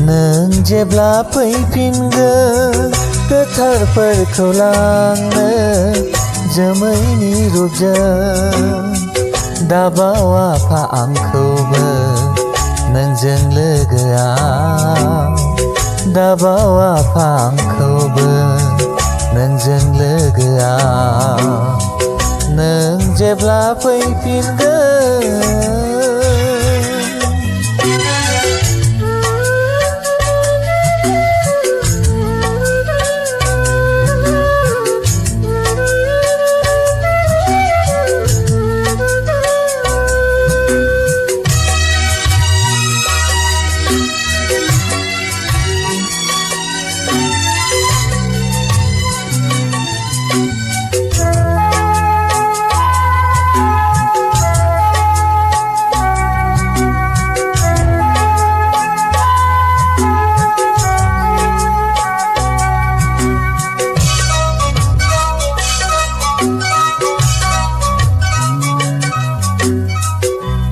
नों जेब्ला फैफिनगोन गोथारफोरखौ लांनो जोमैनि रुपजों दाबाव आफा आंखौबो नोंजों लोगोआव दाबाव आफा आंखौबो नोंजों लोगोआव नों जेब्ला फैफिनगोन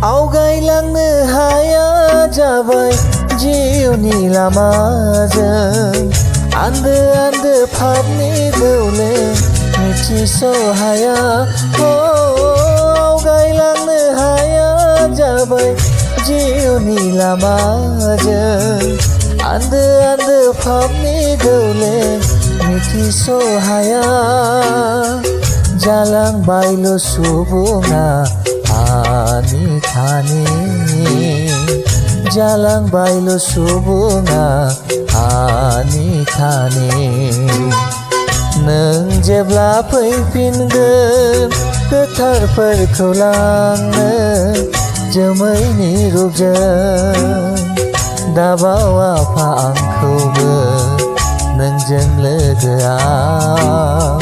आवगायलांनो हाया जाबाय जिउनि लामाजों आन्दो आन्दो फाबनि दौले मिथिस' हाया आवगायलांनो हाया जाबाय जिउनि लामाजों आन्दो आन्दो फाबनि दौले मिथिस' हाया जालांबायल' सुबुङा आनि खानि जालांबायल' सुबुङा आनि खानि नों जेब्ला फैफिनगोन गोथारफोरखौ लांनो जोमैनि रुपजों दाबाव आफा आंखौबो नोंजों लोगोआव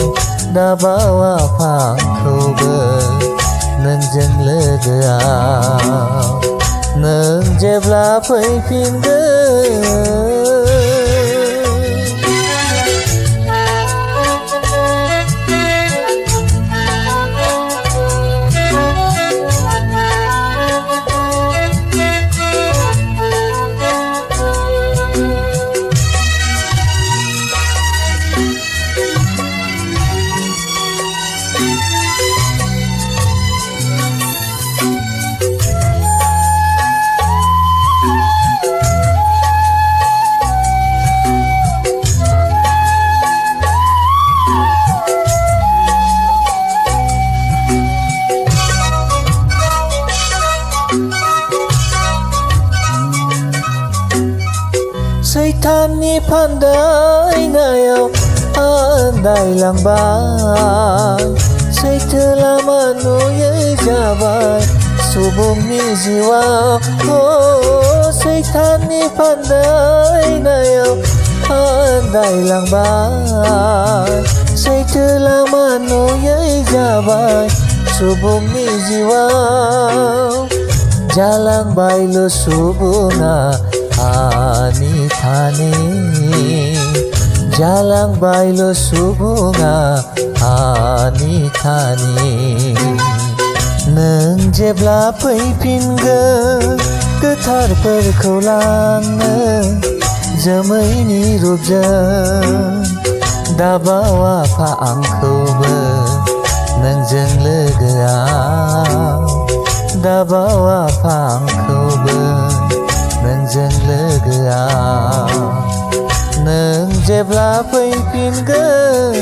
दाबाव आफा आंखौबो नोंजों लोगोआव नों जेब्ला फैफिनगोन सैताननि फान्दायनायाव आन्दायलांबाय सैथो लामा नुयै जाबाय सुबुंनि जिउआव सैताननि फान्दायनायाव आन्दायलांबाय सैथो लामा नुयै जाबाय सुबुंनि जिउआव जालांबायल' सुबुङा आनि खानि जालांबायल' सुबुङा आनि खानि नों जेब्ला फैफिनगोन गोथारफोरखौ लांनो जोमैनि रुपजों दाबाव आफा आंखौबो नोंजों लोगोआव दाबाव आफा आंखौबो नोंजों लोगोआव नों जेब्ला फैफिनगोन